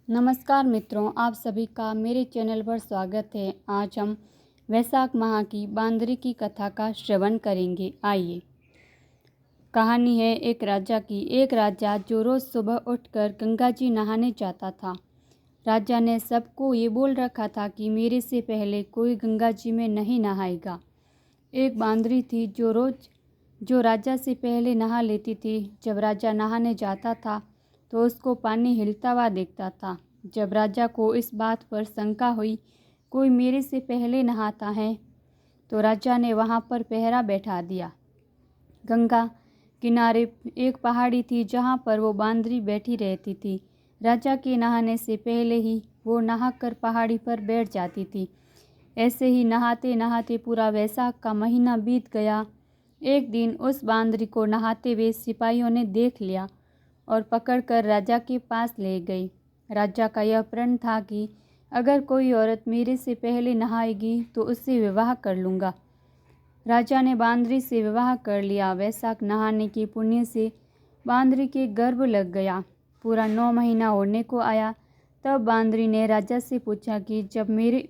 नमस्कार मित्रों, आप सभी का मेरे चैनल पर स्वागत है। आज हम वैशाख माह की बांदरी की कथा का श्रवण करेंगे। आइए। कहानी है एक राजा की। एक राजा जो रोज़ सुबह उठकर गंगा जी नहाने जाता था। राजा ने सबको ये बोल रखा था कि मेरे से पहले कोई गंगा जी में नहीं नहाएगा। एक बांदरी थी जो राजा से पहले नहा लेती थी। जब राजा नहाने जाता था तो उसको पानी हिलता हुआ दिखता था। जब राजा को इस बात पर शंका हुई, कोई मेरे से पहले नहाता है, तो राजा ने वहाँ पर पहरा बैठा दिया। गंगा किनारे एक पहाड़ी थी जहाँ पर वो बांदरी बैठी रहती थी। राजा के नहाने से पहले ही वो नहाकर पहाड़ी पर बैठ जाती थी। ऐसे ही नहाते नहाते पूरा वैशाख का महीना बीत गया। एक दिन उस बांदरी को नहाते हुए सिपाहियों ने देख लिया और पकड़कर राजा के पास ले गई। राजा का यह प्रण था कि अगर कोई औरत मेरे से पहले नहाएगी तो उससे विवाह कर लूँगा। राजा ने बांदरी से विवाह कर लिया। वैशाख नहाने के पुण्य से बांदरी के गर्भ लग गया। पूरा 9 महीना होने को आया। तब बांदरी ने राजा से पूछा कि जब मेरे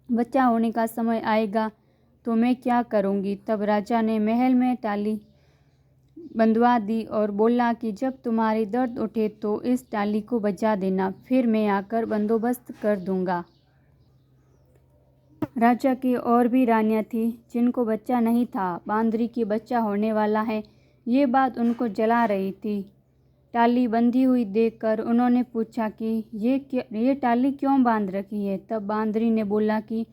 बच्चा होने का समय आएगा तो मैं क्या करूँगी। तब राजा ने महल में टाली बंधवा दी और बोला कि जब तुम्हारी दर्द उठे तो इस टाली को बजा देना, फिर मैं आकर बंदोबस्त कर दूंगा। राजा की और भी रानियां थीं जिनको बच्चा नहीं था। बांदरी के बच्चा होने वाला है, ये बात उनको जला रही थी। टाली बंधी हुई देखकर उन्होंने पूछा कि ये टाली क्यों बांध रखी है। तब बांदरी ने बोला कि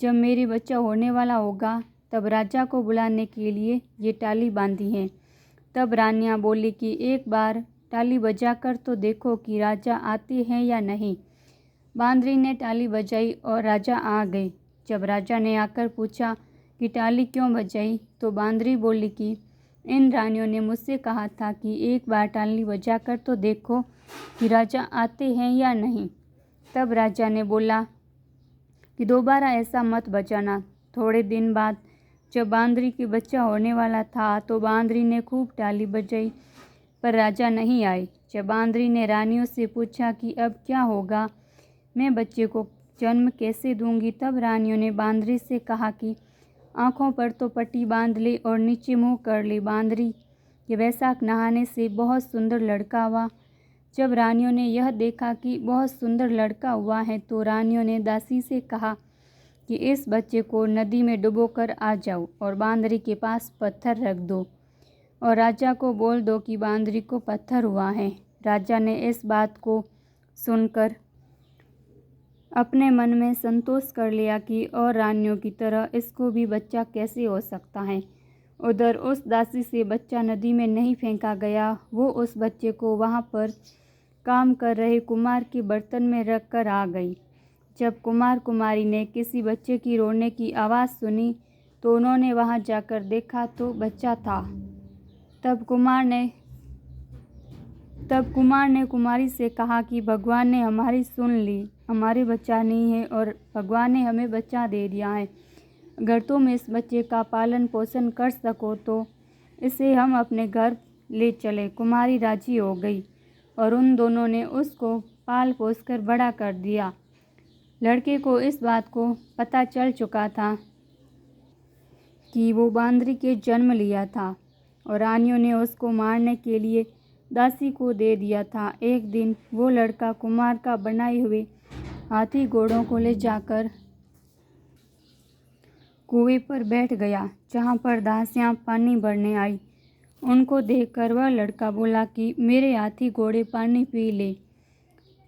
जब मेरी बच्चा होने वाला होगा तब राजा को बुलाने के लिए ये टाली बांधी है। तब रानियां बोली कि एक बार टाली बजाकर तो देखो कि राजा आते हैं या नहीं। बांदरी ने टाली बजाई और राजा आ गए। जब राजा ने आकर पूछा कि टाली क्यों बजाई, तो बांदरी बोली कि इन रानियों ने मुझसे कहा था कि एक बार टाली बजाकर तो देखो कि राजा आते हैं या नहीं। तब राजा ने बोला कि दोबारा ऐसा मत बजाना। थोड़े दिन बाद जब बांदरी के बच्चा होने वाला था तो बांदरी ने खूब टाली बजाई, पर राजा नहीं आए। जब बांदरी ने रानियों से पूछा कि अब क्या होगा, मैं बच्चे को जन्म कैसे दूंगी, तब रानियों ने बांदरी से कहा कि आँखों पर तो पट्टी बांध ले और नीचे मुँह कर ले। बांदरी के वैशाख नहाने से बहुत सुंदर लड़का हुआ। जब रानियों ने यह देखा कि बहुत सुंदर लड़का हुआ है तो रानियों ने दासी से कहा कि इस बच्चे को नदी में डुबोकर आ जाओ और बांदरी के पास पत्थर रख दो और राजा को बोल दो कि बांदरी को पत्थर हुआ है। राजा ने इस बात को सुनकर अपने मन में संतोष कर लिया कि और रानियों की तरह इसको भी बच्चा कैसे हो सकता है। उधर उस दासी से बच्चा नदी में नहीं फेंका गया। वो उस बच्चे को वहाँ पर काम कर रहे कुमार के बर्तन में रख कर आ गई। जब कुमार कुमारी ने किसी बच्चे की रोने की आवाज़ सुनी तो उन्होंने वहाँ जाकर देखा तो बच्चा था। तब कुमार ने कुमारी से कहा कि भगवान ने हमारी सुन ली, हमारे बच्चा नहीं है और भगवान ने हमें बच्चा दे दिया है। अगर तुम इस बच्चे का पालन पोषण कर सको तो इसे हम अपने घर ले चले। कुमारी राजी हो गई और उन दोनों ने उसको पाल पोस कर बड़ा कर दिया। लड़के को इस बात को पता चल चुका था कि वो बांदरी के जन्म लिया था और रानियों ने उसको मारने के लिए दासी को दे दिया था। एक दिन वो लड़का कुमार का बनाए हुए हाथी घोड़ों को ले जाकर कुएं पर बैठ गया, जहाँ पर दासियाँ पानी भरने आई। उनको देखकर वह लड़का बोला कि मेरे हाथी घोड़े पानी पी ले।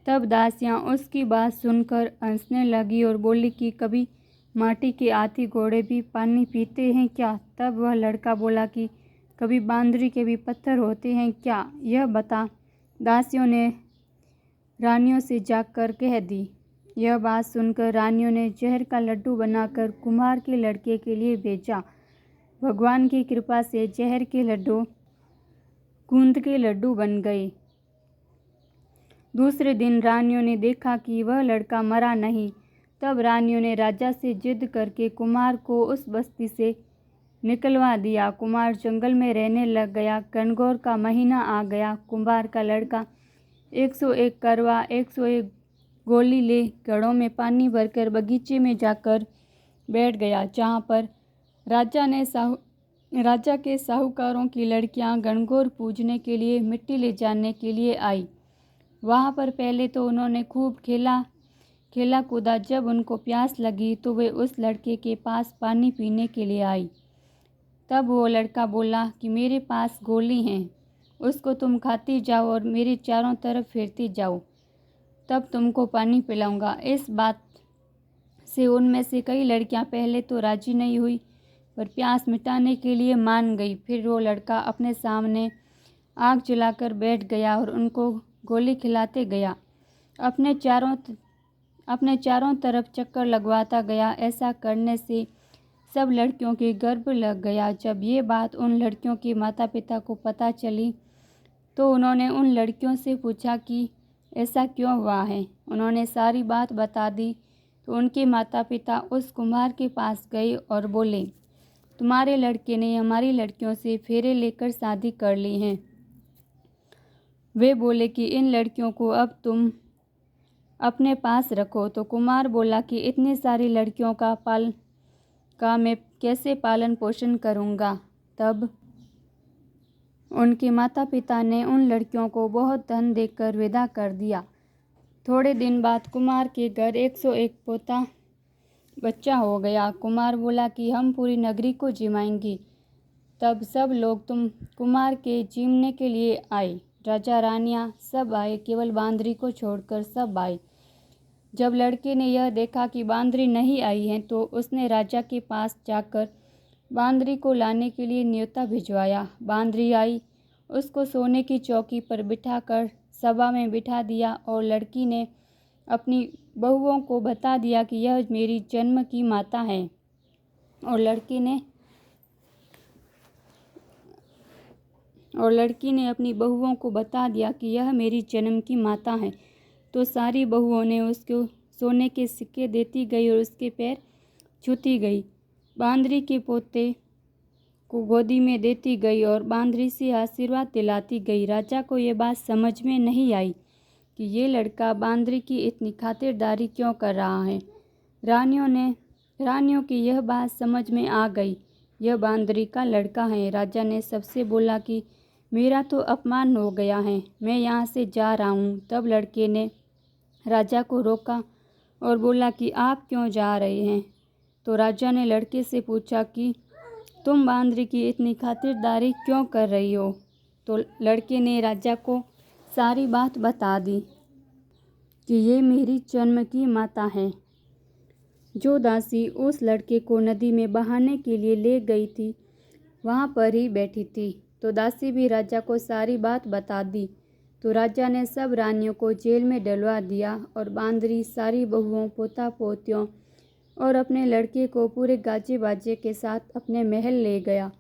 तब दासियाँ उसकी बात सुनकर हंसने लगी और बोली कि कभी माटी के हाथी घोड़े भी पानी पीते हैं क्या। तब वह लड़का बोला कि कभी बांदरी के भी पत्थर होते हैं क्या, यह बता। दासियों ने रानियों से जाकर कह दी। यह बात सुनकर रानियों ने जहर का लड्डू बनाकर कुम्हार के लड़के के लिए भेजा। भगवान की कृपा से जहर के लड्डू गूंद के लड्डू बन गए। दूसरे दिन रानियों ने देखा कि वह लड़का मरा नहीं। तब रानियों ने राजा से जिद करके कुमार को उस बस्ती से निकलवा दिया। कुमार जंगल में रहने लग गया। गणगौर का महीना आ गया। कुम्हार का लड़का 101 करवा 101 गोली ले घड़ों में पानी भरकर बगीचे में जाकर बैठ गया, जहाँ पर राजा के साहूकारों की लड़कियां गणगौर पूजने के लिए मिट्टी ले जाने के लिए आई। वहाँ पर पहले तो उन्होंने खूब खेला कूदा। जब उनको प्यास लगी तो वे उस लड़के के पास पानी पीने के लिए आई। तब वो लड़का बोला कि मेरे पास गोली हैं, उसको तुम खाती जाओ और मेरे चारों तरफ फेरती जाओ, तब तुमको पानी पिलाऊंगा। इस बात से उनमें से कई लड़कियां पहले तो राजी नहीं हुई, पर प्यास मिटाने के लिए मान गई। फिर वो लड़का अपने सामने आग जलाकर बैठ गया और उनको गोली खिलाते गया, अपने चारों तरफ चक्कर लगवाता गया। ऐसा करने से सब लड़कियों के गर्भ लग गया। जब ये बात उन लड़कियों के माता पिता को पता चली तो उन्होंने उन लड़कियों से पूछा कि ऐसा क्यों हुआ है। उन्होंने सारी बात बता दी तो उनके माता पिता उस कुम्हार के पास गए और बोले, तुम्हारे लड़के ने हमारी लड़कियों से फेरे लेकर शादी कर ली है। वे बोले कि इन लड़कियों को अब तुम अपने पास रखो। तो कुमार बोला कि इतनी सारी लड़कियों का मैं कैसे पालन पोषण करूँगा। तब उनके माता पिता ने उन लड़कियों को बहुत धन देकर विदा कर दिया। थोड़े दिन बाद कुमार के घर 101 पोता बच्चा हो गया। कुमार बोला कि हम पूरी नगरी को जिमाएंगे। तब सब लोग कुमार के जीमने के लिए आए। राजा रानियां सब आए, केवल बांदरी को छोड़कर सब आए। जब लड़के ने यह देखा कि बांदरी नहीं आई है तो उसने राजा के पास जाकर बांदरी को लाने के लिए न्योता भिजवाया। बांदरी आई, उसको सोने की चौकी पर बिठाकर सभा में बिठा दिया और लड़की ने अपनी बहुओं को बता दिया कि यह मेरी जन्म की माता है। और लड़की ने अपनी बहुओं को बता दिया कि यह मेरी जन्म की माता है। तो सारी बहुओं ने उसको सोने के सिक्के देती गई और उसके पैर छूती गई। बांदरी के पोते को गोदी में देती गई और बांदरी से आशीर्वाद दिलाती गई। राजा को ये बात समझ में नहीं आई कि ये लड़का बांदरी की इतनी खातिरदारी क्यों कर रहा है। रानियों की यह बात समझ में आ गई, यह बांदरी का लड़का है। राजा ने सबसे बोला कि मेरा तो अपमान हो गया है, मैं यहाँ से जा रहा हूँ। तब लड़के ने राजा को रोका और बोला कि आप क्यों जा रहे हैं। तो राजा ने लड़के से पूछा कि तुम बांदरी की इतनी खातिरदारी क्यों कर रही हो। तो लड़के ने राजा को सारी बात बता दी कि ये मेरी जन्म की माता है। जो दासी उस लड़के को नदी में बहाने के लिए ले गई थी वहाँ पर ही बैठी थी। तो दासी भी राजा को सारी बात बता दी। तो राजा ने सब रानियों को जेल में डलवा दिया और बांदरी सारी बहुओं, पोता पोतियों और अपने लड़के को पूरे गाजे बाजे के साथ अपने महल ले गया।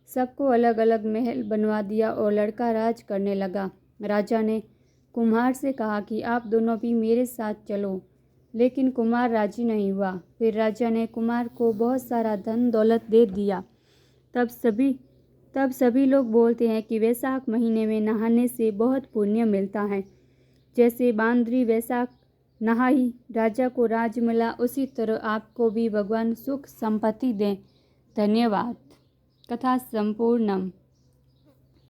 सबको अलग अलग महल बनवा दिया और लड़का राज करने लगा। राजा ने कुम्हार से कहा कि आप दोनों भी मेरे साथ चलो, लेकिन कुम्हार राजी नहीं हुआ। फिर राजा ने कुम्हार को बहुत सारा धन दौलत दे दिया। तब सभी लोग बोलते हैं कि वैशाख महीने में नहाने से बहुत पुण्य मिलता है। जैसे बांदरी वैशाख नहाई, राजा को राज मिला, उसी तरह आपको भी भगवान सुख संपत्ति दें। धन्यवाद। कथा संपूर्णम।